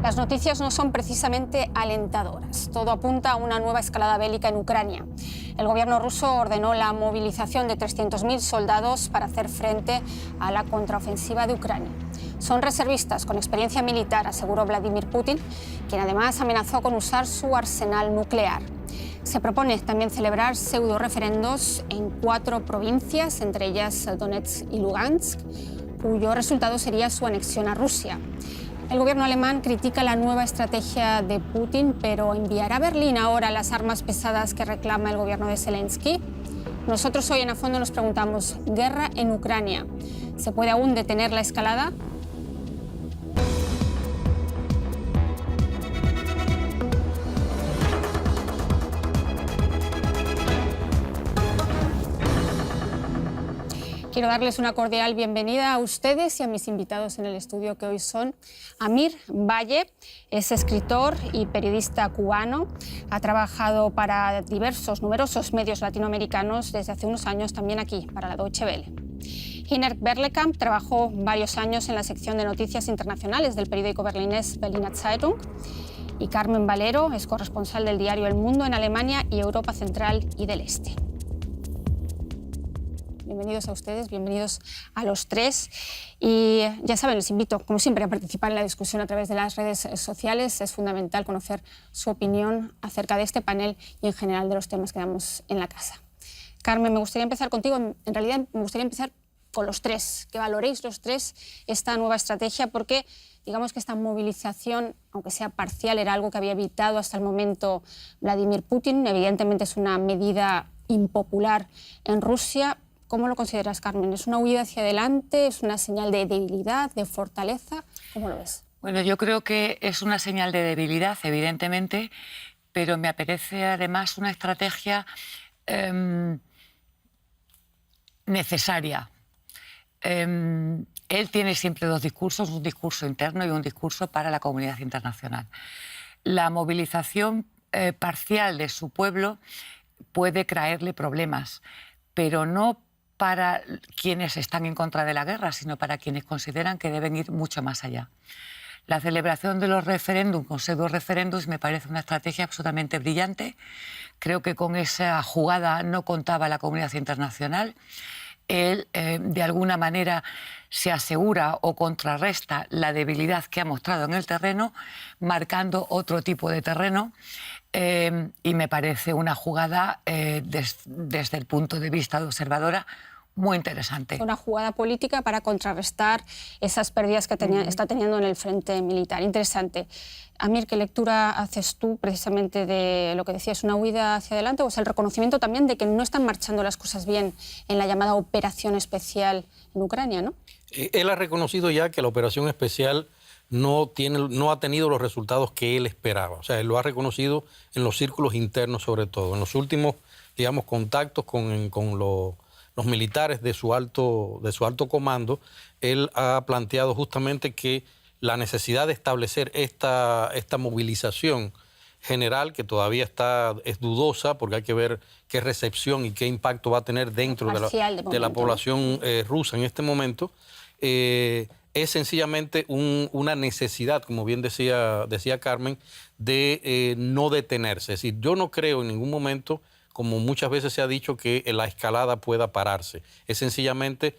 Las noticias no son precisamente alentadoras. Todo apunta a una nueva escalada bélica en Ucrania. El gobierno ruso ordenó la movilización de 300.000 soldados para hacer frente a la contraofensiva de Ucrania. Son reservistas con experiencia militar, aseguró Vladimir Putin, quien además amenazó con usar su arsenal nuclear. Se propone también celebrar pseudo-referendos en 4 provincias, entre ellas Donetsk y Lugansk, cuyo resultado sería su anexión a Rusia. El gobierno alemán critica la nueva estrategia de Putin, pero ¿enviará Berlín ahora las armas pesadas que reclama el gobierno de Zelensky? Nosotros hoy en A Fondo nos preguntamos, ¿guerra en Ucrania? ¿Se puede aún detener la escalada? Quiero darles una cordial bienvenida a ustedes y a mis invitados en el estudio, que hoy son Amir Valle, es escritor y periodista cubano, ha trabajado para numerosos medios latinoamericanos desde hace unos años, también aquí, para la Deutsche Welle. Hinnerk Berlekamp trabajó varios años en la sección de noticias internacionales del periódico berlinés Berliner Zeitung. Y Carmen Valero es corresponsal del diario El Mundo en Alemania y Europa Central y del Este. Bienvenidos a ustedes, bienvenidos a los tres. Y ya saben, les invito, como siempre, a participar en la discusión a través de las redes sociales. Es fundamental conocer su opinión acerca de este panel y en general de los temas que damos en la casa. Carmen, me gustaría empezar contigo. En realidad, me gustaría empezar con los tres, que valoréis los tres esta nueva estrategia, porque digamos que esta movilización, aunque sea parcial, era algo que había evitado hasta el momento Vladimir Putin. Evidentemente es una medida impopular en Rusia. ¿Cómo lo consideras, Carmen? ¿Es una huida hacia adelante? ¿Es una señal de debilidad, de fortaleza? ¿Cómo lo ves? Bueno, yo creo que es una señal de debilidad, evidentemente, pero me parece además una estrategia necesaria. Él tiene siempre dos discursos, un discurso interno y un discurso para la comunidad internacional. La movilización parcial de su pueblo puede traerle problemas, pero no para quienes están en contra de la guerra, sino para quienes consideran que deben ir mucho más allá. La celebración de los referéndums con pseudo-referéndums me parece una estrategia absolutamente brillante. Creo que con esa jugada no contaba la comunidad internacional. Él, de alguna manera, se asegura o contrarresta la debilidad que ha mostrado en el terreno, marcando otro tipo de terreno. Y me parece una jugada, desde el punto de vista de observadora, muy interesante. Una jugada política para contrarrestar esas pérdidas que está teniendo en el frente militar. Interesante. Amir, ¿qué lectura haces tú precisamente de lo que decías, una huida hacia adelante, o es el reconocimiento también de que no están marchando las cosas bien en la llamada operación especial en Ucrania, ¿no? Él ha reconocido ya que la operación especial no ha tenido los resultados que él esperaba. O sea, él lo ha reconocido en los círculos internos sobre todo. En los últimos, digamos, contactos con los militares de su alto comando, él ha planteado justamente que la necesidad de establecer esta movilización general, que todavía es dudosa, porque hay que ver qué recepción y qué impacto va a tener dentro de la población rusa en este momento, es sencillamente una necesidad, como bien decía Carmen, de no detenerse. Es decir, yo no creo en ningún momento, como muchas veces se ha dicho, que la escalada pueda pararse. Es sencillamente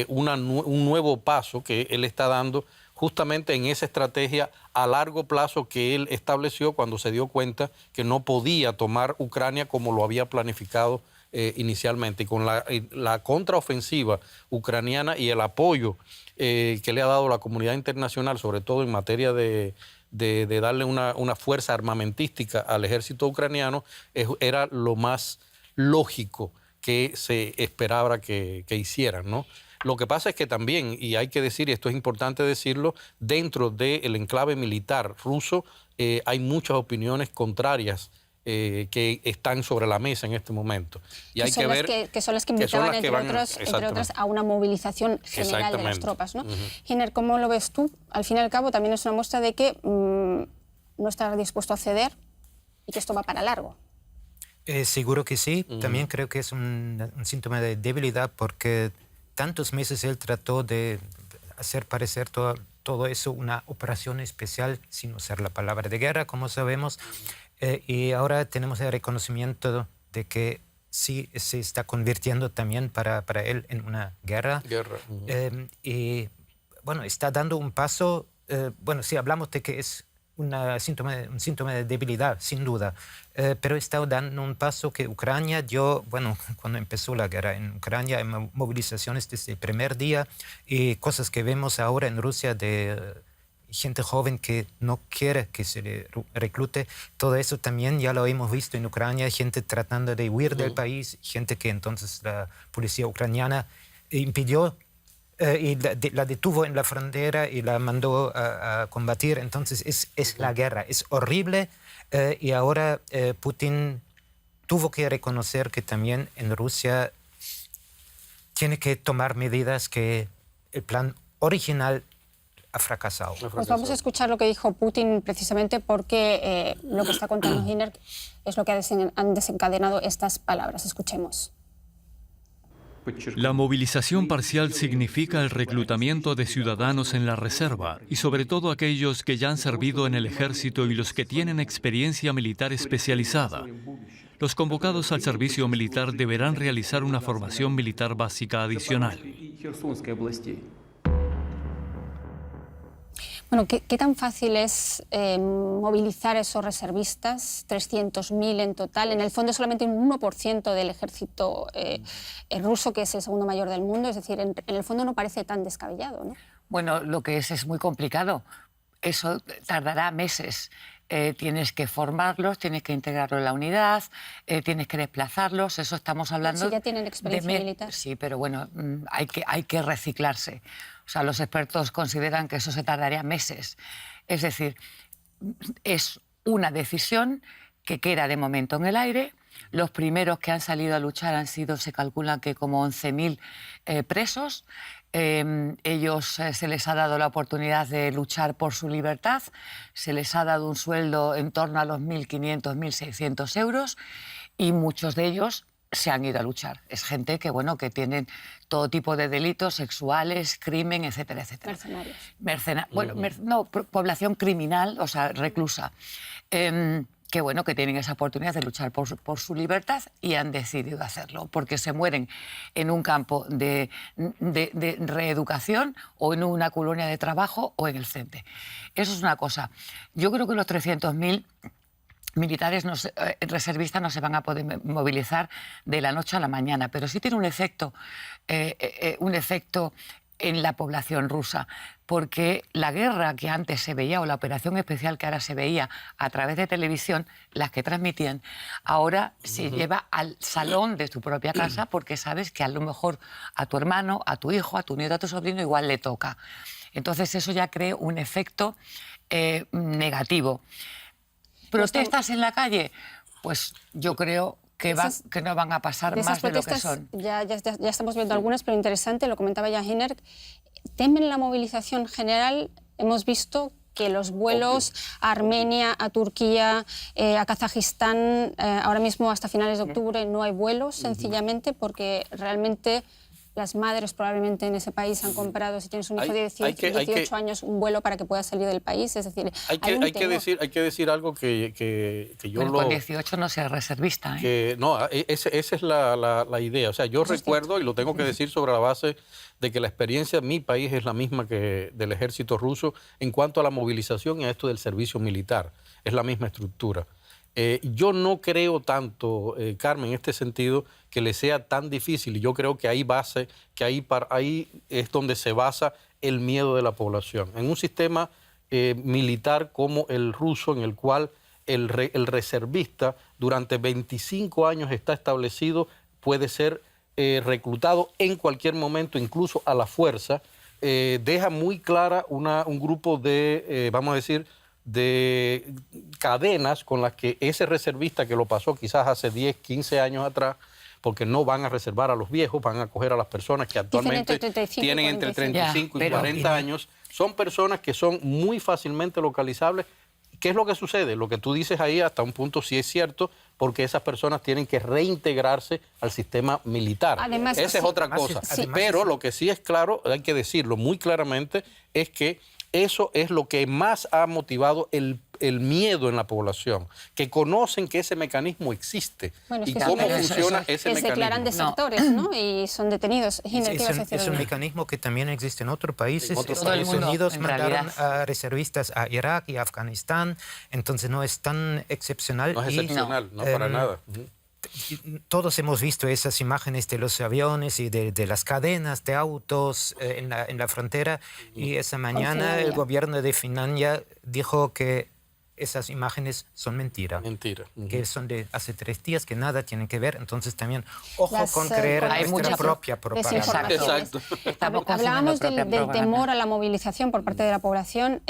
un nuevo paso que él está dando justamente en esa estrategia a largo plazo que él estableció cuando se dio cuenta que no podía tomar Ucrania como lo había planificado inicialmente. Y con la contraofensiva ucraniana y el apoyo que le ha dado la comunidad internacional, sobre todo en materia de darle una fuerza armamentística al ejército ucraniano, era lo más lógico que se esperaba que hicieran, ¿no? Lo que pasa es que también, y hay que decir, y esto es importante decirlo, dentro del enclave militar ruso hay muchas opiniones contrarias que están sobre la mesa en este momento. Y hay que ver que son las que invitaban, entre otras, a una movilización general de las tropas, ¿no? Hinnerk, ¿cómo lo ves tú? Al fin y al cabo también es una muestra de que no está dispuesto a ceder y que esto va para largo. Seguro que sí. También creo que es un síntoma de debilidad, porque tantos meses él trató de hacer parecer todo todo eso una operación especial, sin usar la palabra de guerra, como sabemos. Y ahora tenemos el reconocimiento de que sí se está convirtiendo también para él en una guerra. Y bueno, está dando un paso, bueno, sí hablamos de que es un síntoma de debilidad, sin duda, pero está dando un paso que Ucrania dio, bueno, cuando empezó la guerra en Ucrania, hay movilizaciones desde el primer día y cosas que vemos ahora en Rusia de gente joven que no quiere que se le reclute. Todo eso también ya lo hemos visto en Ucrania, gente tratando de huir del país, gente que entonces la policía ucraniana impidió y la detuvo en la frontera y la mandó a combatir. Entonces es la guerra, es horrible y ahora Putin tuvo que reconocer que también en Rusia tiene que tomar medidas que el plan original ha fracasado. Pues vamos a escuchar lo que dijo Putin precisamente porque lo que está contando Hinnerk es lo que han desencadenado estas palabras. Escuchemos. La movilización parcial significa el reclutamiento de ciudadanos en la reserva y sobre todo aquellos que ya han servido en el ejército y los que tienen experiencia militar especializada. Los convocados al servicio militar deberán realizar una formación militar básica adicional. Bueno, ¿qué tan fácil es movilizar a esos reservistas? 300.000 en total. En el fondo solamente un 1% del ejército ruso, que es el segundo mayor del mundo. Es decir, en el fondo no parece tan descabellado, ¿no? Bueno, lo que es muy complicado. Eso tardará meses. Tienes que formarlos, tienes que integrarlos en la unidad, tienes que desplazarlos. Eso estamos hablando... Si ya tienen experiencia militar. Sí, pero bueno, hay que reciclarse. O sea, los expertos consideran que eso se tardaría meses. Es decir, es una decisión que queda de momento en el aire. Los primeros que han salido a luchar han sido, se calcula que como 11.000 presos. Ellos se les ha dado la oportunidad de luchar por su libertad. Se les ha dado un sueldo en torno a los 1.500, 1.600 euros y muchos de ellos se han ido a luchar. Es gente que, bueno, que tienen todo tipo de delitos sexuales, crimen, etcétera, etcétera. Mercenarios. Población criminal, o sea, reclusa. Que, bueno, que tienen esa oportunidad de luchar por su libertad y han decidido hacerlo, porque se mueren en un campo de reeducación o en una colonia de trabajo o en el CENTE. Eso es una cosa. Yo creo que los 300.000 militares reservistas no se van a poder movilizar de la noche a la mañana, pero sí tiene un efecto en la población rusa, porque la guerra que antes se veía o la operación especial que ahora se veía a través de televisión, las que transmitían, ahora se lleva al salón de tu propia casa porque sabes que a lo mejor a tu hermano, a tu hijo, a tu nieto, a tu sobrino igual le toca. Entonces eso ya crea un efecto negativo. ¿Protestas en la calle? Pues yo creo que no van a pasar más de lo que son. Ya estamos viendo algunas, pero interesante, lo comentaba ya Hinnerk. ¿Temen la movilización general? Hemos visto que los vuelos a Armenia, a Turquía, a Kazajistán, ahora mismo hasta finales de octubre no hay vuelos, sencillamente porque realmente las madres probablemente en ese país han comprado, si tienes un hijo de 18 años, un vuelo para que pueda salir del país. Es decir, hay que decir algo que yo con 18 no sea reservista. Esa es la idea. O sea, yo recuerdo, y lo tengo que decir sobre la base de que la experiencia de mi país es la misma que del ejército ruso en cuanto a la movilización y a esto del servicio militar. Es la misma estructura. Yo no creo tanto, Carmen, en este sentido, que le sea tan difícil. Y yo creo que ahí es donde se basa el miedo de la población. En un sistema militar como el ruso, en el cual el reservista durante 25 años está establecido, puede ser reclutado en cualquier momento, incluso a la fuerza, deja muy clara un grupo de, vamos a decir, de cadenas con las que ese reservista que lo pasó quizás hace 10, 15 años atrás, porque no van a reservar a los viejos, van a coger a las personas que actualmente tienen entre 35 y 40 años. Son personas que son muy fácilmente localizables. ¿Qué es lo que sucede? Lo que tú dices ahí hasta un punto sí es cierto, porque esas personas tienen que reintegrarse al sistema militar. Además, esa es otra cosa. Pero lo que sí es claro, hay que decirlo muy claramente, es que Eso es lo que más ha motivado el miedo en la población, que conocen que ese mecanismo existe y cómo funciona ese mecanismo. Se declaran desertores, ¿no? Y son detenidos. Es un mecanismo que también existe en otros países. Estados Unidos mandaron a reservistas a Irak y a Afganistán, entonces no es tan excepcional. No es excepcional, no para nada. Todos hemos visto esas imágenes de los aviones y de las cadenas de autos en la frontera, y esa mañana el gobierno de Finlandia dijo que esas imágenes son mentira. Mentira. Que son de hace 3 días, que nada tienen que ver. Entonces también, ojo con creer en nuestra propia propaganda. Exacto. Hablábamos del temor a la movilización por parte de la población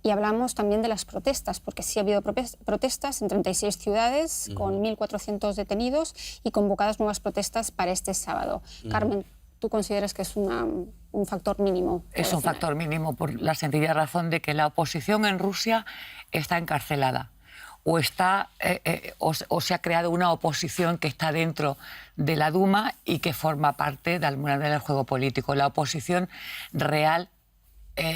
y hablamos también de las protestas, porque sí ha habido protestas en 36 ciudades con 1.400 detenidos y convocadas nuevas protestas para este sábado. Carmen, ¿tú consideras que es un factor mínimo? Es un factor mínimo por la sencilla razón de que la oposición en Rusia está encarcelada o se ha creado una oposición que está dentro de la Duma y que forma parte de alguna manera del juego político. La oposición real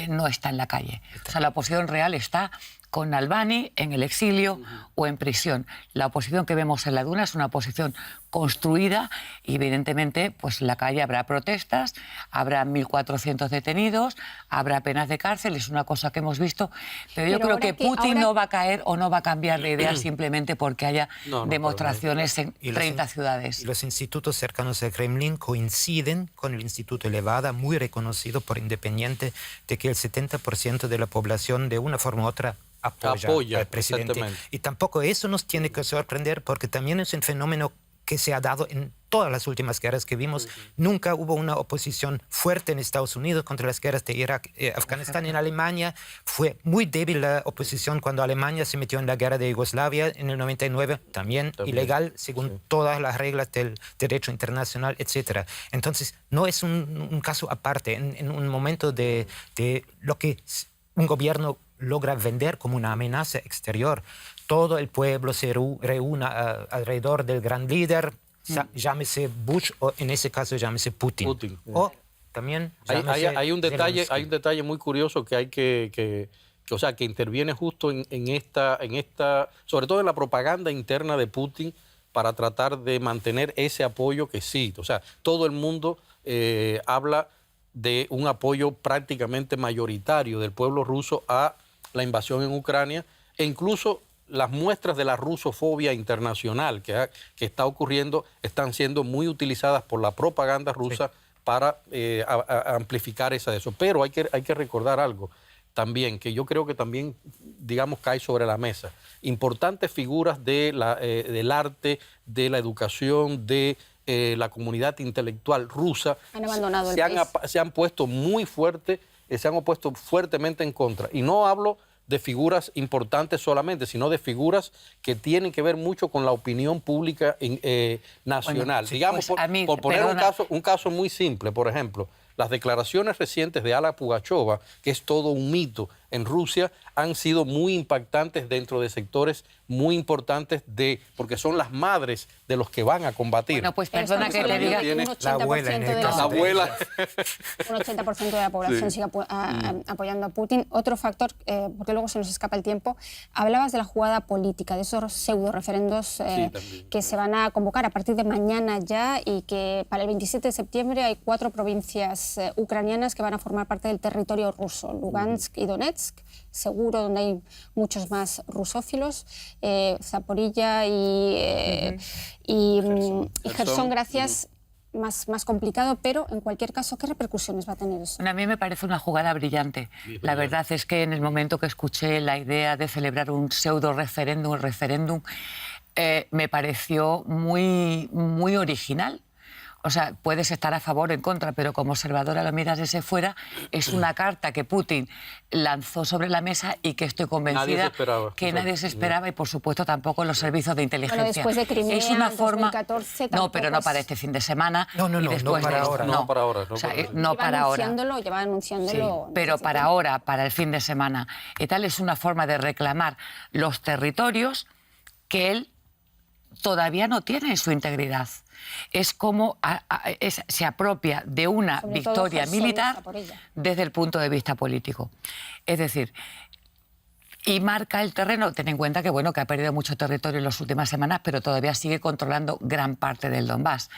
no está en la calle. O sea, la oposición real está con Navalny en el exilio o en prisión. La oposición que vemos en la Duma es una oposición construida y evidentemente pues en la calle habrá protestas, habrá 1.400 detenidos, habrá penas de cárcel, es una cosa que hemos visto, pero yo creo que Putin no va a caer o no va a cambiar de idea simplemente porque haya demostraciones en 30 ciudades. Y los institutos cercanos al Kremlin coinciden con el Instituto Levada, muy reconocido por Independiente, de que el 70% de la población de una forma u otra apoya al presidente. Y tampoco eso nos tiene que sorprender, porque también es un fenómeno que se ha dado en todas las últimas guerras que vimos. Nunca hubo una oposición fuerte en Estados Unidos contra las guerras de Irak, Afganistán. En Alemania fue muy débil la oposición cuando Alemania se metió en la guerra de Yugoslavia en el 99, también ilegal según todas las reglas del derecho internacional, etc. Entonces, no es un caso aparte. En un momento de lo que un gobierno logra vender como una amenaza exterior, todo el pueblo se reúne alrededor del gran líder, llámese Bush o en ese caso llámese Putin. O también hay un detalle muy curioso que hay que interviene justo en esta, sobre todo en la propaganda interna de Putin, para tratar de mantener ese apoyo que sí, o sea, todo el mundo habla de un apoyo prácticamente mayoritario del pueblo ruso a la invasión en Ucrania, e incluso las muestras de la rusofobia internacional que está ocurriendo están siendo muy utilizadas por la propaganda rusa para amplificar eso. Pero hay que recordar algo también, que yo creo que también, digamos, cae sobre la mesa. Importantes figuras del arte, de la educación, de la comunidad intelectual rusa han abandonado el país. Se han puesto muy fuerte, se han opuesto fuertemente en contra. Y no hablo de figuras importantes solamente, sino de figuras que tienen que ver mucho con la opinión pública nacional. Digamos, pues por poner un caso muy simple, por ejemplo, las declaraciones recientes de Alla Pugacheva, que es todo un mito en Rusia, han sido muy impactantes dentro de sectores muy importantes porque son las madres de los que van a combatir. Bueno, pues perdona que te diga la abuela. Un 80% de la población sigue apoyando a Putin. Otro factor, porque luego se nos escapa el tiempo, hablabas de la jugada política, de esos pseudo-referendos que se van a convocar a partir de mañana ya, y que para el 27 de septiembre hay 4 provincias ucranianas que van a formar parte del territorio ruso, Lugansk y Donetsk, seguro donde hay muchos más rusófilos, Zaporilla y Gerson, gracias, más complicado, pero en cualquier caso, ¿qué repercusiones va a tener eso? A mí me parece una jugada brillante. La verdad es que en el momento que escuché la idea de celebrar un pseudo-referéndum, me pareció muy, muy original. O sea, puedes estar a favor o en contra, pero como observadora lo miras desde fuera, es una carta que Putin lanzó sobre la mesa y que estoy convencida que nadie se esperaba, y por supuesto tampoco los servicios de inteligencia. Bueno, después de Crimea, es una forma... 2014, no, pero no para este fin de semana. No para ahora. No para ahora. No para ahora. Lleva anunciándolo. Sí, pero para ahora, para el fin de semana. Y tal es una forma de reclamar los territorios que él todavía no tiene en su integridad. Es como se apropia de una Sobre todo victoria Jersón y militar Zaporilla. desde el punto de vista político. Es decir, y marca el terreno. Ten en cuenta que, bueno, que ha perdido mucho territorio en las últimas semanas, pero todavía sigue controlando gran parte del Donbass.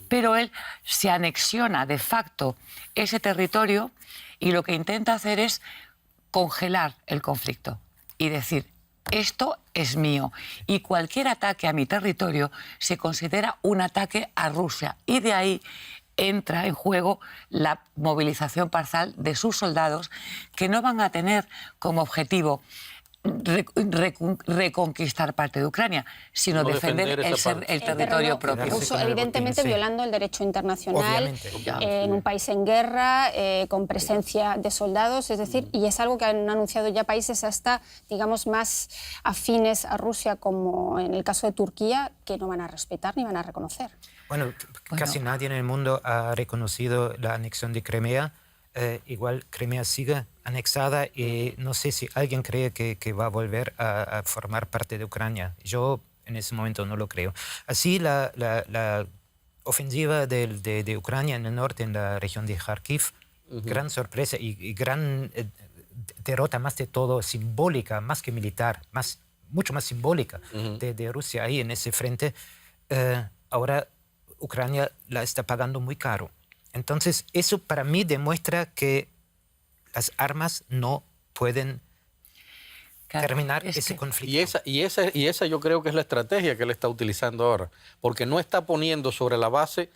Pero él se anexiona de facto ese territorio y lo que intenta hacer es congelar el conflicto y decir, esto es mío. Y cualquier ataque a mi territorio se considera un ataque a Rusia. Y de ahí entra en juego la movilización parcial de sus soldados, que no van a tener como objetivo reconquistar parte de Ucrania, sino No defender defender el territorio propio. Ruso, evidentemente Sí. violando el derecho internacional, Obviamente. en un país en guerra, con presencia de soldados, es decir, y es algo que han anunciado ya países hasta, digamos, más afines a Rusia, como en el caso de Turquía, que no van a respetar ni van a reconocer. Bueno, casi nadie en el mundo ha reconocido la anexión de Crimea. Igual Crimea sigue anexada y no sé si alguien cree que va a volver a formar parte de Ucrania. Yo en ese momento no lo creo. Así la ofensiva de Ucrania en el norte, en la región de Kharkiv, gran sorpresa y gran derrota, más de todo simbólica, más que militar, mucho más simbólica de Rusia ahí en ese frente. Ahora Ucrania la está pagando muy caro. Entonces, eso para mí demuestra que las armas no pueden terminar ese conflicto. Y esa yo creo que es la estrategia que él está utilizando ahora, porque no está poniendo sobre la base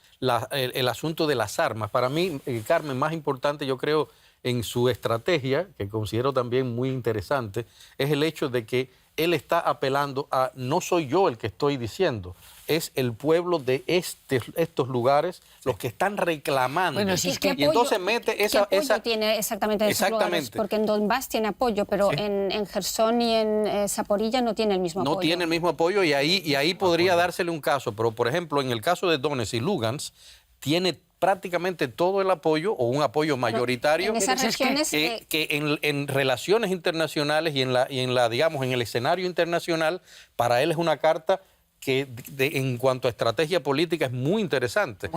el asunto de las armas. Para mí, Carmen, más importante yo creo en su estrategia, que considero también muy interesante, es el hecho de que él está apelando a no soy yo el que estoy diciendo, es el pueblo de estos lugares los que están reclamando. Bueno, si es que, y entonces mete esa... ¿Qué apoyo tiene exactamente en esos lugares? Porque en Donbass tiene apoyo, pero en Jersón y en Zaporilla no tiene el mismo apoyo. No tiene el mismo apoyo y ahí podría dársele un caso, pero por ejemplo en el caso de Donetsk y Lugansk tiene prácticamente todo el apoyo o un apoyo mayoritario en esas regiones, que en relaciones internacionales y en la digamos en el escenario internacional para él es una carta que en cuanto a estrategia política es muy interesante.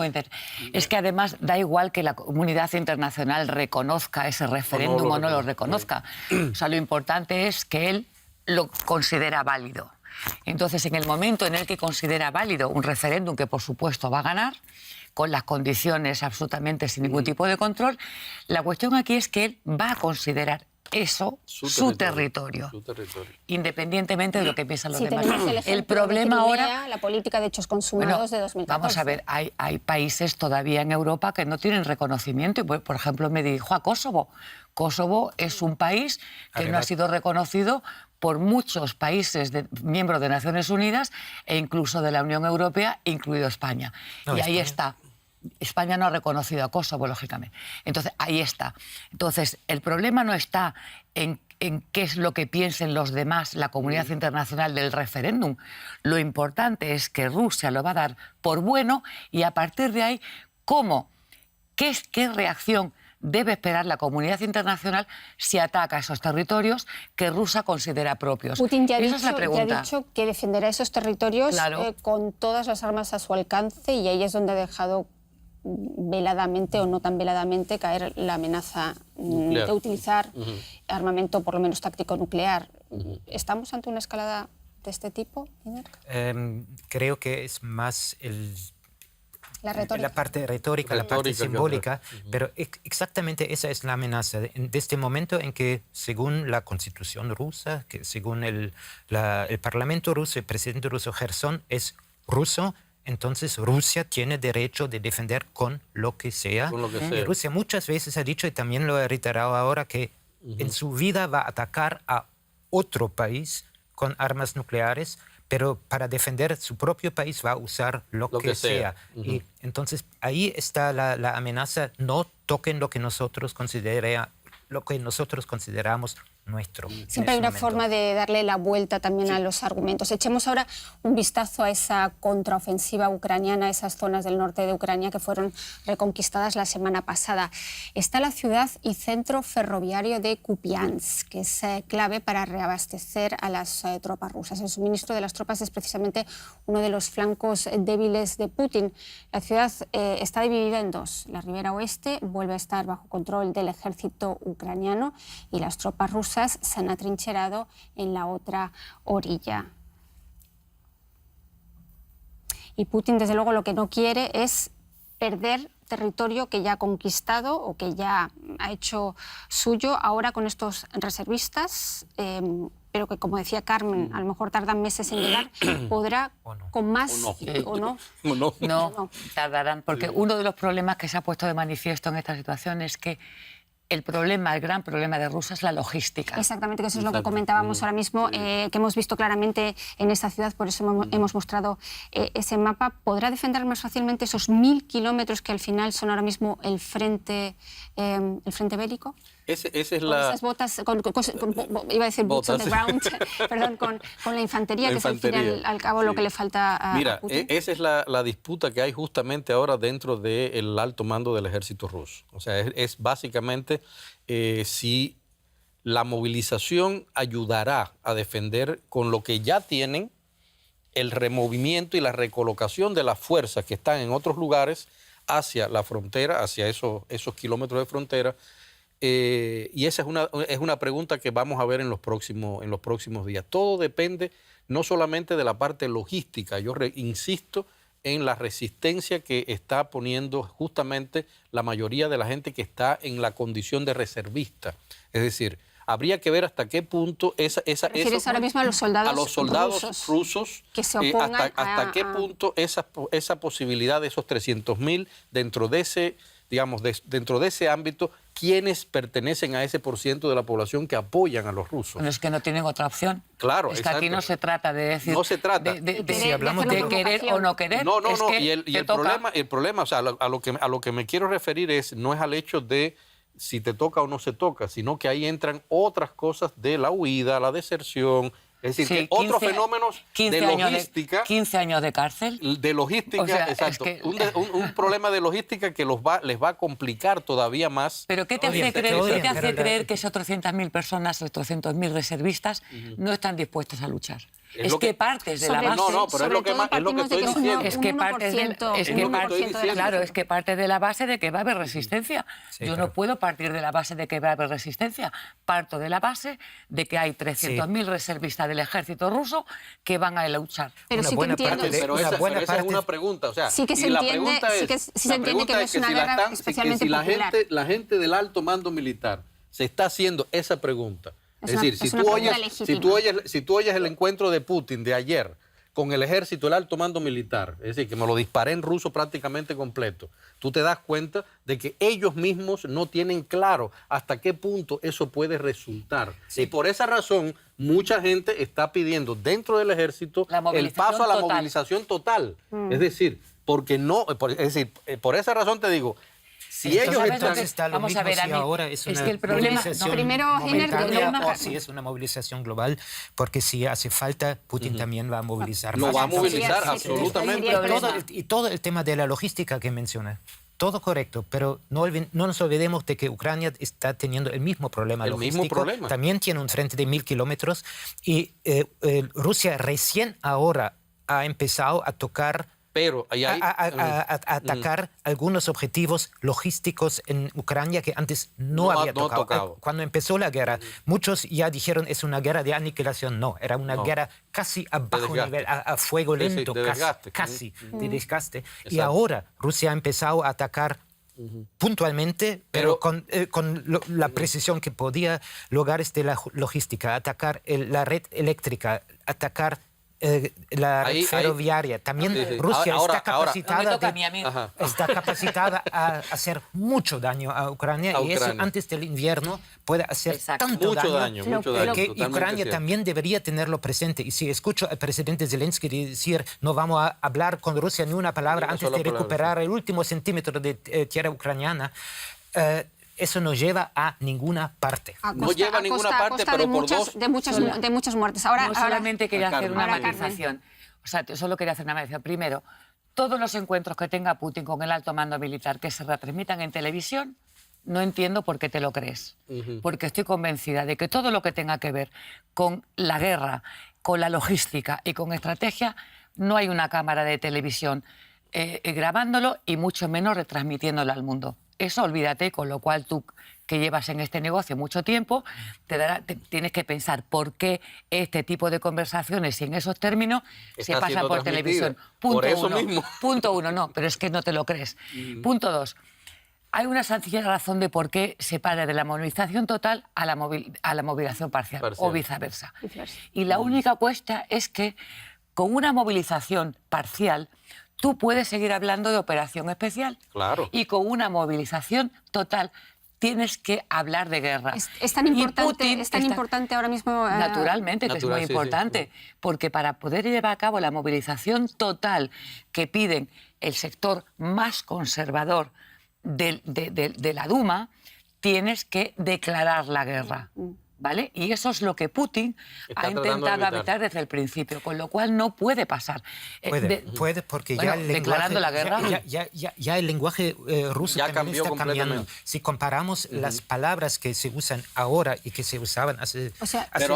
Es que además da igual que la comunidad internacional reconozca ese referéndum o no lo reconozca. O sea, lo importante es que él lo considera válido. Entonces, en el momento en el que considera válido un referéndum que, por supuesto, va a ganar, con las condiciones absolutamente sin ningún tipo de control, la cuestión aquí es que él va a considerar eso su territorio, independientemente de lo que piensan los demás. El problema de Crimea, ahora... la política de hechos consumados de 2014. Vamos a ver, hay países todavía en Europa que no tienen reconocimiento. Y, por ejemplo, me dirijo a Kosovo. Kosovo es un país que no ha sido reconocido por muchos países miembros de Naciones Unidas e incluso de la Unión Europea, incluido España. Y ahí está. España no ha reconocido a Kosovo, lógicamente. Entonces, ahí está. Entonces, el problema no está en qué es lo que piensen los demás, la comunidad internacional del referéndum. Lo importante es que Rusia lo va a dar por bueno y a partir de ahí, ¿qué reacción debe esperar la comunidad internacional si ataca esos territorios que Rusia considera propios? Putin ya Esa es la pregunta. ya ha dicho que defenderá esos territorios con todas las armas a su alcance y ahí es donde ha dejado veladamente o no tan veladamente caer la amenaza de utilizar armamento, por lo menos táctico nuclear. ¿Estamos ante una escalada de este tipo, Iner? Creo que es más la parte retórica, la parte simbólica, pero exactamente esa es la amenaza. De este momento en que, según la constitución rusa, que según el parlamento ruso, el presidente ruso Jersón es ruso, entonces Rusia tiene derecho de defender con lo que sea. Y Rusia muchas veces ha dicho, y también lo ha reiterado ahora, que en su vida va a atacar a otro país con armas nucleares, pero para defender su propio país va a usar lo que sea. Y entonces ahí está la amenaza: no toquen lo que nosotros consideramos nuestro. Siempre hay una forma de darle la vuelta también a los argumentos. Echemos ahora un vistazo a esa contraofensiva ucraniana, a esas zonas del norte de Ucrania que fueron reconquistadas la semana pasada. Está la ciudad y centro ferroviario de Kupiansk, que es clave para reabastecer a las tropas rusas. El suministro de las tropas es precisamente uno de los flancos débiles de Putin. La ciudad está dividida en dos. La ribera oeste vuelve a estar bajo control del ejército ucraniano y las tropas rusas se han atrincherado en la otra orilla. Y Putin, desde luego, lo que no quiere es perder territorio que ya ha conquistado o que ya ha hecho suyo ahora con estos reservistas, pero que, como decía Carmen, a lo mejor tardan meses en llegar, podrá con más o no. No, tardarán, porque uno de los problemas que se ha puesto de manifiesto en esta situación es que el gran problema de Rusia es la logística. Exactamente, que eso es lo que comentábamos ahora mismo, que hemos visto claramente en esta ciudad, por eso hemos mostrado ese mapa. ¿Podrá defender más fácilmente esos 1000 kilómetros que al final son ahora mismo el frente bélico? Esa es con la... esas botas, iba a decir boots on the ground, perdón, con la infantería, que es al fin al cabo lo que le falta a Putin. Esa es la disputa que hay justamente ahora dentro del alto mando del ejército ruso. O sea, es básicamente si la movilización ayudará a defender con lo que ya tienen el removimiento y la recolocación de las fuerzas que están en otros lugares hacia la frontera, hacia esos kilómetros de frontera. Y esa es una pregunta que vamos a ver en los próximos días. Todo depende no solamente de la parte logística, yo insisto en la resistencia que está poniendo justamente la mayoría de la gente que está en la condición de reservista. Es decir, habría que ver hasta qué punto ¿Refieres ahora mismo a los soldados rusos que se opongan hasta qué punto esa posibilidad de esos 300.000 dentro de ese, digamos, dentro de ese ámbito, quienes pertenecen a ese % de la población que apoyan a los rusos. Bueno, es que no tienen otra opción. Claro, es que aquí no se trata de decir... No se trata. Si hablamos de querer o no querer. No. Y el problema, o sea, a lo que me quiero referir no es al hecho de si te toca o no se toca, sino que ahí entran otras cosas de la huida, la deserción, es decir, que otros fenómenos de logística... 15 años de cárcel. De logística, o sea, exacto. Es que, un problema de logística que les va a complicar todavía más. ¿Pero qué te hace creer que esas 300.000 personas, esos 300.000 reservistas, no están dispuestos a luchar? Es que partes de la base... No, pero es lo que estoy diciendo. Es que parte de la base de que va a haber resistencia. Yo no puedo partir de la base de que va a haber resistencia. Parto de la base de que hay 300.000 reservistas del ejército ruso que van a luchar. Pero sí que entiendo... Pero esa es una pregunta. O sea, sí que se entiende, que no es una guerra especialmente popular. La gente del alto mando militar se está haciendo esa pregunta. Es decir, si tú oyes el encuentro de Putin de ayer con el ejército, el alto mando militar, es decir, que me lo disparé en ruso prácticamente completo, tú te das cuenta de que ellos mismos no tienen claro hasta qué punto eso puede resultar. Sí. Y por esa razón, mucha gente está pidiendo dentro del ejército el paso a la movilización total. Es decir, por esa razón te digo, si ellos vamos a ver, ahora es que el problema si es una movilización global, porque si hace falta, Putin también va a movilizar más. Lo va a movilizar, absolutamente. Y todo el tema de la logística que menciona, todo correcto, pero no nos olvidemos de que Ucrania está teniendo el mismo problema logístico. También tiene un frente de 1000 kilómetros y Rusia recién ahora ha empezado a tocar... Pero a atacar algunos objetivos logísticos en Ucrania que antes no había tocado. Cuando empezó la guerra, muchos ya dijeron es una guerra de aniquilación. No, era una guerra casi a bajo nivel, a fuego lento, casi de desgaste. Exacto. Y ahora Rusia ha empezado a atacar puntualmente, pero con la precisión que podía lograr la logística, atacar la red eléctrica, atacar la red ferroviaria. También Rusia está capacitada a hacer mucho daño a Ucrania, y eso antes del invierno puede hacer tanto daño que Ucrania también debería tenerlo presente. Y si escucho al presidente Zelensky decir no vamos a hablar con Rusia ni una palabra antes de recuperar el último centímetro de tierra ucraniana, eso no lleva a ninguna parte. No lleva a ninguna parte, pero por de muchas muertes. Ahora, no solamente quería hacer una Ahora, matización. O sea, solo quería hacer una matización. Primero, todos los encuentros que tenga Putin con el alto mando militar que se retransmitan en televisión, no entiendo por qué te lo crees. Porque estoy convencida de que todo lo que tenga que ver con la guerra, con la logística y con estrategia, no hay una cámara de televisión grabándolo y mucho menos retransmitiéndolo al mundo. Eso olvídate, con lo cual tú, que llevas en este negocio mucho tiempo, tienes que pensar por qué este tipo de conversaciones y en esos términos se pasa por televisión. Por eso mismo. Punto uno, no, pero es que no te lo crees. Punto dos. Hay una sencilla razón de por qué se para de la movilización total a la movilización parcial. O viceversa. Y la única cuestión es que con una movilización parcial tú puedes seguir hablando de operación especial. Claro. Y con una movilización total tienes que hablar de guerra. Es tan importante ahora mismo... Naturalmente que es muy importante, sí. Porque para poder llevar a cabo la movilización total que piden el sector más conservador de la Duma, tienes que declarar la guerra. ¿Vale? Y eso es lo que Putin ha intentado evitar desde el principio, con lo cual no puede pasar. Puede porque bueno, ya el lenguaje, declarando la guerra. Ya el lenguaje ruso ya también está cambiando. Si comparamos las palabras que se usan ahora y que se usaban hace,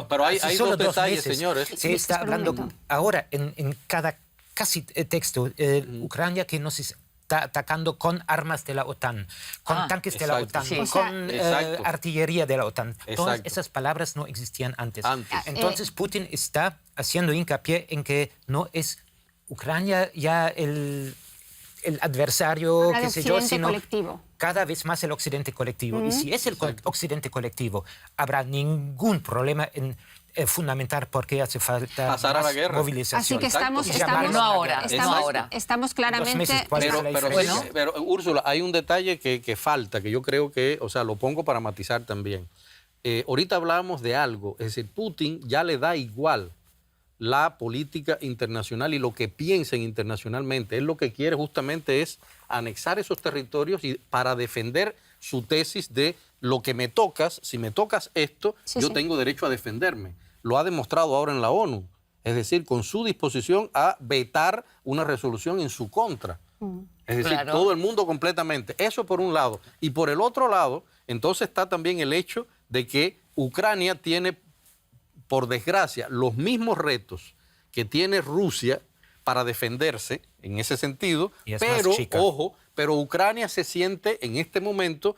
pero hay solo dos detalles, meses, señores. Se está hablando ahora en cada casi texto, Ucrania que nos está atacando con armas de la OTAN, con tanques de la OTAN, con artillería de la OTAN. Todas esas palabras no existían antes. Entonces Putin está haciendo hincapié en que no es Ucrania ya el adversario, qué sé yo, sino colectivo. Cada vez más el occidente colectivo. Y si es el occidente colectivo, habrá ningún problema en fundamentar por qué hace falta pasar a la guerra. Movilización. Así que estamos claramente... Pero Úrsula, hay un detalle que falta, que yo creo que, o sea, lo pongo para matizar también. Ahorita hablábamos de algo, es decir, Putin ya le da igual la política internacional y lo que piensen internacionalmente. Él lo que quiere justamente es anexar esos territorios y para defender su tesis de lo que me tocas, si me tocas esto, yo tengo derecho a defenderme. Lo ha demostrado ahora en la ONU, es decir, con su disposición a vetar una resolución en su contra. Es decir, todo el mundo completamente. Eso por un lado. Y por el otro lado, entonces está también el hecho de que Ucrania tiene, por desgracia, los mismos retos que tiene Rusia para defenderse en ese sentido, pero, ojo, pero Ucrania se siente en este momento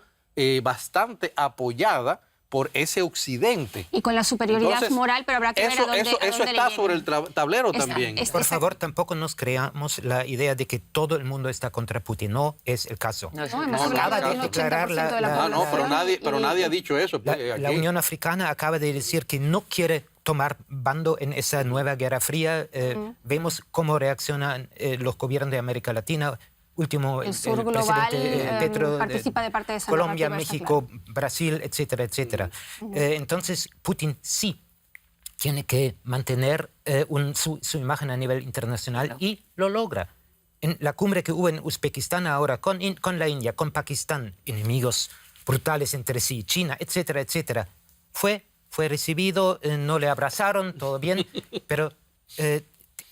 bastante apoyada por ese occidente. Y con la superioridad Entonces, moral, pero habrá que ver a dónde eso está sobre el tablero también. Por favor, tampoco nos creamos la idea de que todo el mundo está contra Putin. No es el caso. Acaba de declarar pero nadie ha dicho eso. La Unión Africana acaba de decir que no quiere tomar bando en esa nueva Guerra Fría. Vemos cómo reaccionan los gobiernos de América Latina. El sur global Petro, participa de parte de esa Colombia, México, Brasil, etcétera, etcétera. Entonces, Putin sí tiene que mantener su imagen a nivel internacional y lo logra. En la cumbre que hubo en Uzbekistán ahora, con la India, con Pakistán, enemigos brutales entre sí, China, etcétera, etcétera, fue recibido, no le abrazaron, todo bien, pero...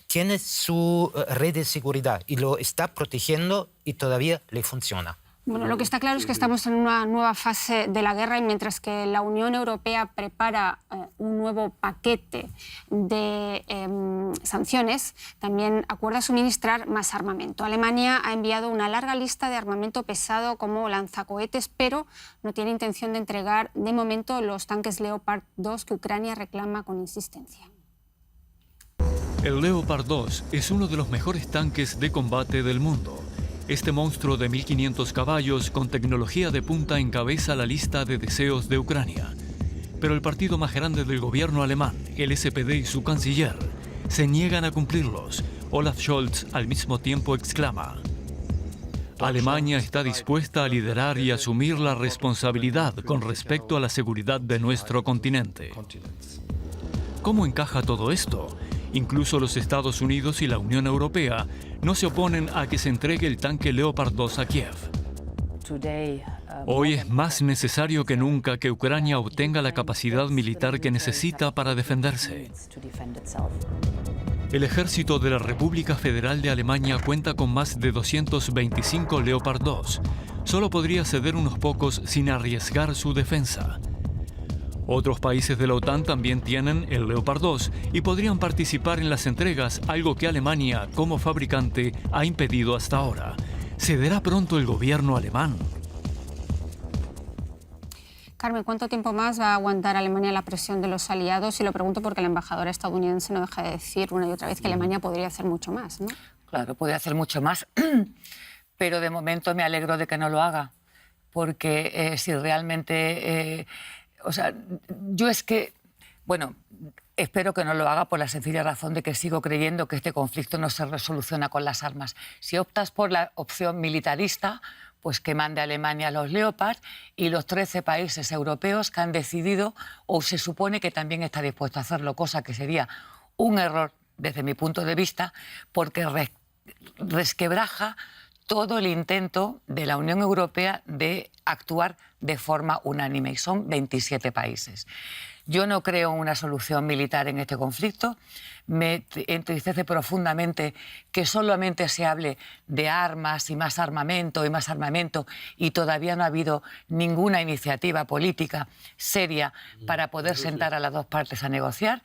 tiene su red de seguridad y lo está protegiendo y todavía le funciona. Bueno, lo que está claro es que estamos en una nueva fase de la guerra y mientras que la Unión Europea prepara un nuevo paquete de sanciones, también acuerda suministrar más armamento. Alemania ha enviado una larga lista de armamento pesado como lanzacohetes, pero no tiene intención de entregar de momento los tanques Leopard 2 que Ucrania reclama con insistencia. El Leopard 2 es uno de los mejores tanques de combate del mundo. Este monstruo de 1.500 caballos con tecnología de punta encabeza la lista de deseos de Ucrania. Pero el partido más grande del gobierno alemán, el SPD y su canciller, se niegan a cumplirlos. Olaf Scholz al mismo tiempo exclama: Alemania está dispuesta a liderar y asumir la responsabilidad con respecto a la seguridad de nuestro continente. ¿Cómo encaja todo esto? Incluso los Estados Unidos y la Unión Europea no se oponen a que se entregue el tanque Leopard 2 a Kiev. Hoy es más necesario que nunca que Ucrania obtenga la capacidad militar que necesita para defenderse. El ejército de la República Federal de Alemania cuenta con más de 225 Leopard 2. Solo podría ceder unos pocos sin arriesgar su defensa. Otros países de la OTAN también tienen el Leopard 2 y podrían participar en las entregas, algo que Alemania, como fabricante, ha impedido hasta ahora. ¿Cederá pronto el gobierno alemán? Carmen, ¿cuánto tiempo más va a aguantar Alemania la presión de los aliados? Y lo pregunto porque la embajadora estadounidense no deja de decir una y otra vez que Alemania podría hacer mucho más, ¿no? Claro, podría hacer mucho más, pero de momento me alegro de que no lo haga, porque si realmente... o sea, yo es que, bueno, espero que no lo haga por la sencilla razón de que sigo creyendo que este conflicto no se resoluciona con las armas. Si optas por la opción militarista, pues que mande a Alemania los Leopard y los 13 países europeos que han decidido, o se supone que también está dispuesto a hacerlo, cosa que sería un error desde mi punto de vista, porque resquebraja todo el intento de la Unión Europea de actuar de forma unánime, y son 27 países. Yo no creo en una solución militar en este conflicto. Me entristece profundamente que solamente se hable de armas y más armamento y todavía no ha habido ninguna iniciativa política seria para poder sentar a las dos partes a negociar.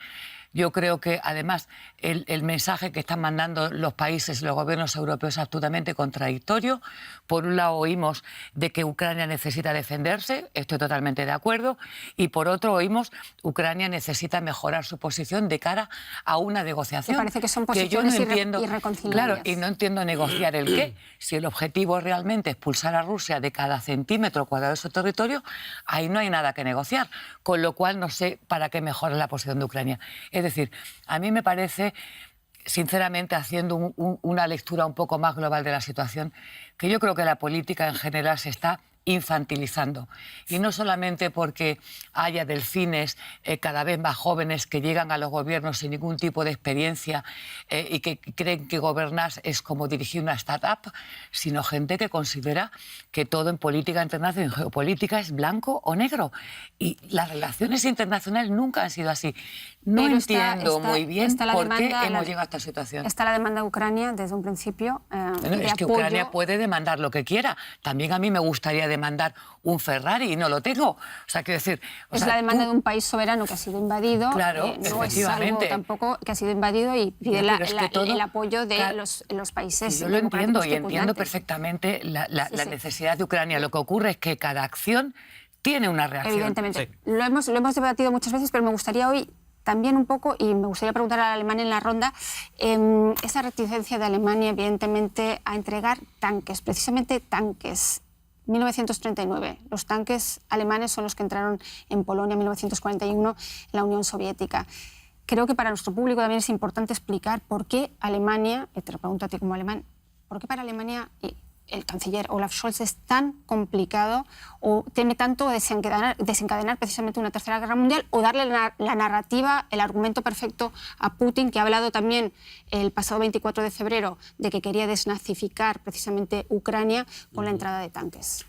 Yo creo que, además, el mensaje que están mandando los países, los gobiernos europeos es absolutamente contradictorio. Por un lado, oímos de que Ucrania necesita defenderse, estoy totalmente de acuerdo, y por otro, oímos Ucrania necesita mejorar su posición de cara a una negociación. Me parece que son posiciones que yo no entiendo, irreconciliables. claro, y no entiendo negociar el qué. Si el objetivo realmente es expulsar a Rusia de cada centímetro cuadrado de su territorio, ahí no hay nada que negociar, con lo cual no sé para qué mejora la posición de Ucrania. Es decir, a mí me parece, sinceramente, haciendo una lectura un poco más global de la situación, que yo creo que la política en general se está infantilizando. Y no solamente porque haya delfines cada vez más jóvenes que llegan a los gobiernos sin ningún tipo de experiencia y que creen que gobernar es como dirigir una startup, sino gente que considera que todo en política internacional, en geopolítica, es blanco o negro. Y las relaciones internacionales nunca han sido así. No entiendo muy bien por qué hemos llegado a esta situación. Está la demanda de Ucrania desde un principio. Es que Ucrania puede demandar lo que quiera. También a mí me gustaría demandar un Ferrari y no lo tengo. O sea, quiero decir... Es la demanda de un país soberano que ha sido invadido. Claro, no es algo tampoco que ha sido invadido y pide el apoyo de claro, los países. Yo lo entiendo y entiendo perfectamente la necesidad de Ucrania. Lo que ocurre es que cada acción tiene una reacción. Evidentemente. Sí. Lo hemos debatido muchas veces, pero me gustaría hoy también un poco, y me gustaría preguntar a Alemania en la ronda, esa reticencia de Alemania, evidentemente, a entregar tanques, precisamente tanques. 1939, los tanques alemanes son los que entraron en Polonia en 1941, en la Unión Soviética. Creo que para nuestro público también es importante explicar por qué Alemania, y te lo pregunto a ti como alemán, por qué para Alemania el canciller Olaf Scholz es tan complicado o teme tanto desencadenar precisamente una tercera guerra mundial o darle la narrativa, el argumento perfecto a Putin, que ha hablado también el pasado 24 de febrero de que quería desnazificar precisamente Ucrania con la entrada de tanques.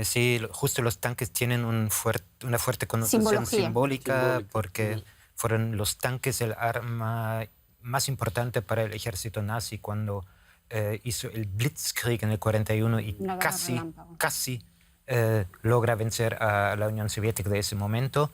Sí, justo los tanques tienen una fuerte connotación simbólica porque fueron los tanques el arma más importante para el ejército nazi cuando hizo el Blitzkrieg en el 41 y casi logra vencer a la Unión Soviética de ese momento.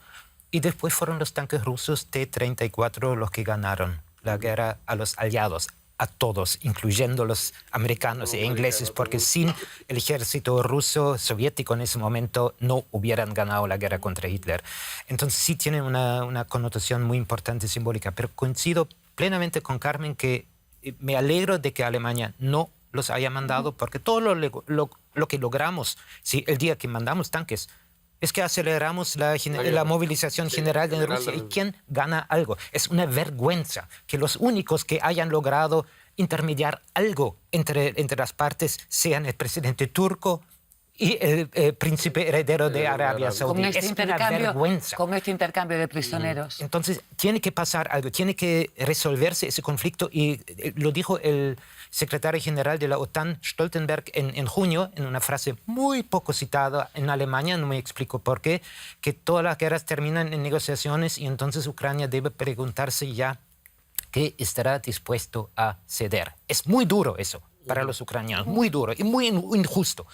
Y después fueron los tanques rusos T-34 los que ganaron la guerra a los aliados, a todos, incluyendo los americanos e ingleses, porque sin el ejército ruso soviético en ese momento no hubieran ganado la guerra contra Hitler. Entonces sí tiene una connotación muy importante simbólica, pero coincido plenamente con Carmen que me alegro de que Alemania no los haya mandado, porque todo lo que logramos, sí, el día que mandamos tanques, es que aceleramos la movilización general en Rusia. ¿Y quién gana algo? Es una vergüenza que los únicos que hayan logrado intermediar algo entre las partes sean el presidente turco y el príncipe heredero de Arabia Saudí. Es una vergüenza. Con este intercambio de prisioneros. Entonces, tiene que pasar algo, tiene que resolverse ese conflicto y lo dijo el secretario general de la OTAN, Stoltenberg, en junio, en una frase muy poco citada en Alemania, no me explico por qué, que todas las guerras terminan en negociaciones y entonces Ucrania debe preguntarse ya qué estará dispuesto a ceder. Es muy duro eso para los ucranianos, muy duro y muy injusto.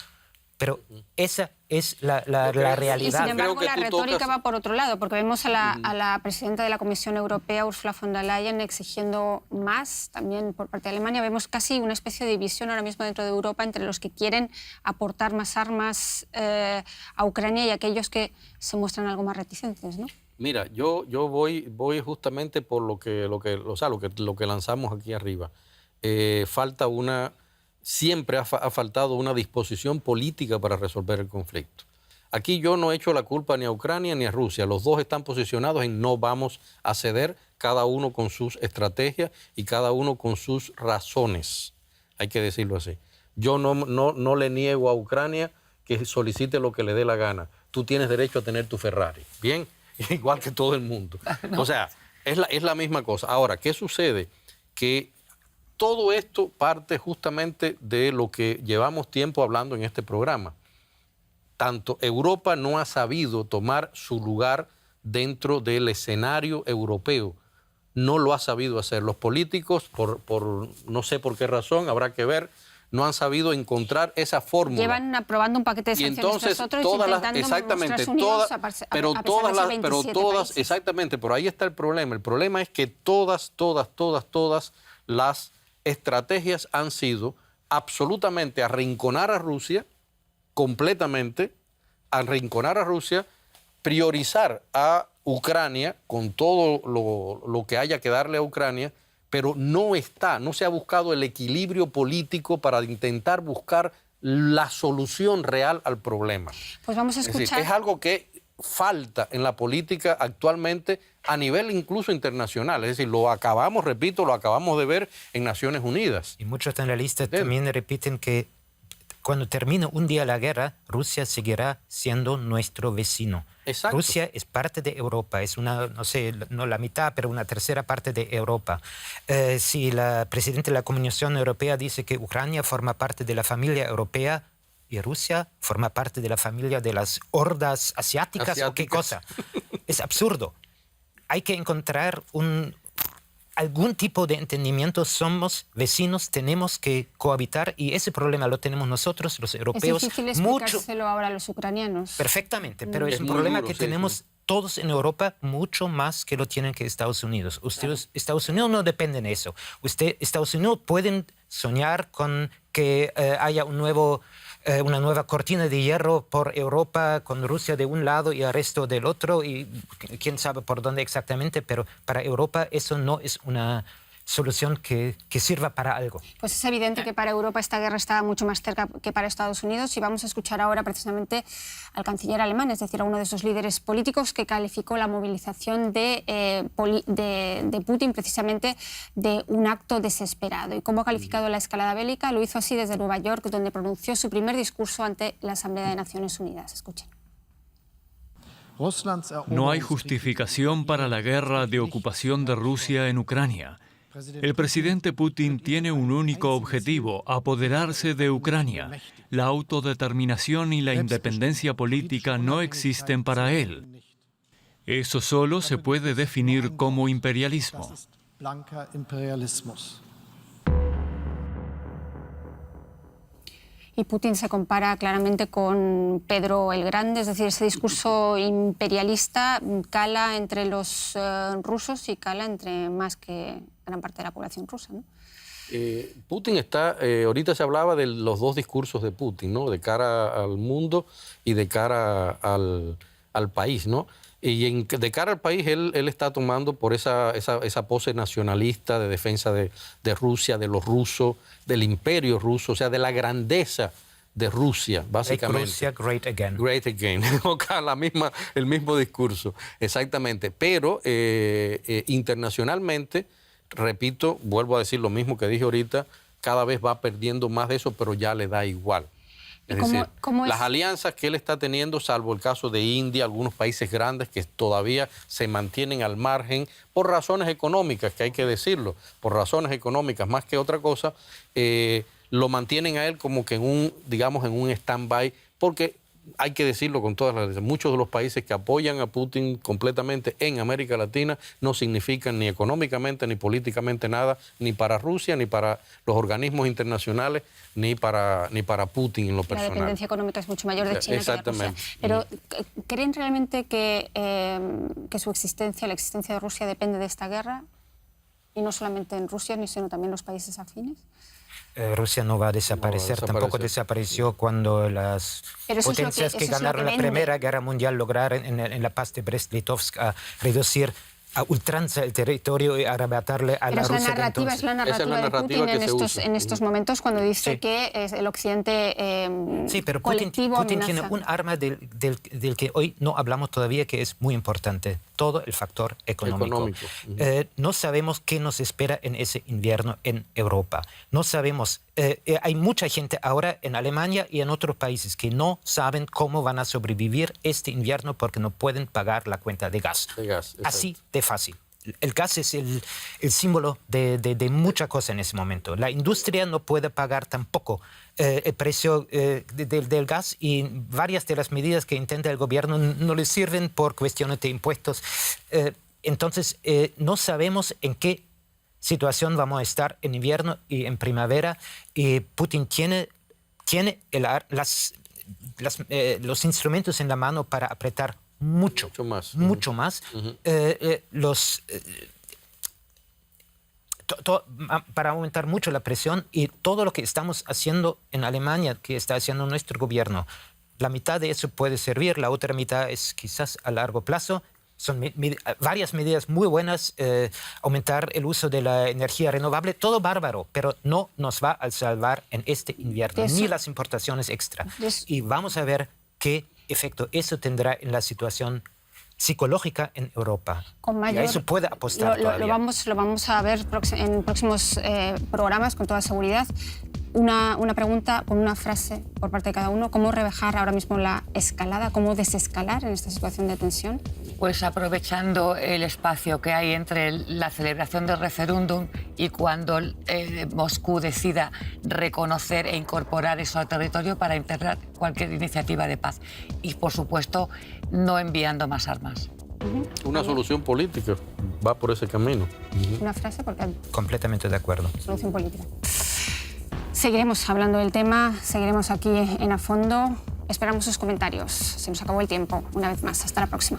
Pero esa es la realidad. Y sin embargo, la retórica va por otro lado, porque vemos a la presidenta de la Comisión Europea, Ursula von der Leyen, exigiendo más, también por parte de Alemania. Vemos casi una especie de división ahora mismo dentro de Europa entre los que quieren aportar más armas a Ucrania y aquellos que se muestran algo más reticentes, ¿no? Mira, yo voy justamente por lo que lanzamos aquí arriba. Siempre ha faltado una disposición política para resolver el conflicto. Aquí yo no he hecho la culpa ni a Ucrania ni a Rusia. Los dos están posicionados en no vamos a ceder, cada uno con sus estrategias y cada uno con sus razones. Hay que decirlo así. Yo no le niego a Ucrania que solicite lo que le dé la gana. Tú tienes derecho a tener tu Ferrari, ¿bien? Igual que todo el mundo. No. O sea, es la misma cosa. Ahora, ¿qué sucede? Que todo esto parte justamente de lo que llevamos tiempo hablando en este programa. Tanto Europa no ha sabido tomar su lugar dentro del escenario europeo. No lo ha sabido hacer. Los políticos, por no sé por qué razón, habrá que ver, no han sabido encontrar esa fórmula. Llevan aprobando un paquete de sanciones entonces, nosotros intentando mostrarse unidos pero todas, exactamente, por ahí está el problema. El problema es que todas las estrategias han sido absolutamente arrinconar a Rusia, completamente, arrinconar a Rusia, priorizar a Ucrania con todo lo que haya que darle a Ucrania, pero no se ha buscado el equilibrio político para intentar buscar la solución real al problema. Pues vamos a escuchar. Es decir, es algo que falta en la política actualmente a nivel incluso internacional. Es decir, lo acabamos de ver en Naciones Unidas. Y muchos analistas también repiten que cuando termine un día la guerra, Rusia seguirá siendo nuestro vecino. Exacto. Rusia es parte de Europa, es una, no sé, no la mitad, pero una tercera parte de Europa. Si la presidenta de la Comisión Europea dice que Ucrania forma parte de la familia europea, ¿y Rusia forma parte de la familia de las hordas asiáticas o qué cosa? Es absurdo. Hay que encontrar algún tipo de entendimiento. Somos vecinos, tenemos que cohabitar y ese problema lo tenemos nosotros, los europeos. Es difícil explicárselo ahora a los ucranianos. Perfectamente, pero es un problema que tenemos todos en Europa mucho más que lo tienen que Estados Unidos. Ustedes, Estados Unidos no dependen de eso. Estados Unidos pueden soñar con que haya una nueva cortina de hierro por Europa con Rusia de un lado y el resto del otro y quién sabe por dónde exactamente, pero para Europa eso no es una solución que sirva para algo. Pues es evidente que para Europa esta guerra está mucho más cerca que para Estados Unidos y vamos a escuchar ahora precisamente al canciller alemán, es decir, a uno de sus líderes políticos que calificó la movilización de Putin precisamente de un acto desesperado. ¿Y cómo ha calificado la escalada bélica? Lo hizo así desde Nueva York, donde pronunció su primer discurso ante la Asamblea de Naciones Unidas. Escuchen. No hay justificación para la guerra de ocupación de Rusia en Ucrania. El presidente Putin tiene un único objetivo: apoderarse de Ucrania. La autodeterminación y la independencia política no existen para él. Eso solo se puede definir como imperialismo. Y Putin se compara claramente con Pedro el Grande, es decir, ese discurso imperialista cala entre los rusos y cala entre más que gran parte de la población rusa, ¿no? Putin está, ahorita se hablaba de los dos discursos de Putin, ¿no? De cara al mundo y de cara al país, ¿no? Y de cara al país él está tomando por esa pose nacionalista de defensa de Rusia, de los rusos, del imperio ruso, o sea, de la grandeza de Rusia, básicamente. Make Russia great again. Great again. El mismo discurso, exactamente. Pero internacionalmente, repito, vuelvo a decir lo mismo que dije ahorita, cada vez va perdiendo más de eso, pero ya le da igual. Es decir, las alianzas que él está teniendo, salvo el caso de India, algunos países grandes que todavía se mantienen al margen por razones económicas, que hay que decirlo, por razones económicas más que otra cosa, lo mantienen a él como que en un stand-by, porque hay que decirlo con todas las letras, muchos de los países que apoyan a Putin completamente en América Latina no significan ni económicamente ni políticamente nada, ni para Rusia, ni para los organismos internacionales, ni para Putin en lo personal. La dependencia económica es mucho mayor de China que de Rusia. Pero ¿creen realmente que su existencia, la existencia de Rusia depende de esta guerra? Y no solamente en Rusia, sino también en los países afines. Rusia no va a desaparecer, tampoco desapareció cuando las potencias que ganaron la Primera Guerra Mundial lograron en la paz de Brest-Litovsk reducir a ultranza el territorio y arrebatarle a la Rusia de entonces. Es la narrativa de Putin en estos momentos cuando dice que el occidente sí, pero Putin tiene un arma del que hoy no hablamos todavía, que es muy importante, todo el factor económico. No sabemos qué nos espera en ese invierno en Europa. No sabemos. Hay mucha gente ahora en Alemania y en otros países que no saben cómo van a sobrevivir este invierno porque no pueden pagar la cuenta de gas. Así de fácil. El gas es el símbolo de mucha cosa en ese momento. La industria no puede pagar tampoco el precio del gas, y varias de las medidas que intenta el gobierno no les sirven por cuestiones de impuestos. Entonces, no sabemos en qué situación vamos a estar en invierno y en primavera, y Putin tiene los instrumentos en la mano para apretar mucho más. Para aumentar mucho la presión, y todo lo que estamos haciendo en Alemania, que está haciendo nuestro gobierno, la mitad de eso puede servir, la otra mitad es quizás a largo plazo. Son varias medidas muy buenas, aumentar el uso de la energía renovable, todo bárbaro, pero no nos va a salvar en este invierno, ni las importaciones extra. Y vamos a ver qué efecto eso tendrá en la situación psicológica en Europa. Y a eso puede apostar todavía. Lo vamos a ver en próximos programas, con toda seguridad. Una pregunta con una frase por parte de cada uno. ¿Cómo rebajar ahora mismo la escalada? ¿Cómo desescalar en esta situación de tensión? Pues aprovechando el espacio que hay entre la celebración del referéndum y cuando Moscú decida reconocer e incorporar eso al territorio para integrar cualquier iniciativa de paz. Y, por supuesto, no enviando más armas. Una solución política va por ese camino. Una frase, porque... Completamente de acuerdo. Solución política. Seguiremos hablando del tema, seguiremos aquí en A Fondo. Esperamos sus comentarios. Se nos acabó el tiempo una vez más. Hasta la próxima.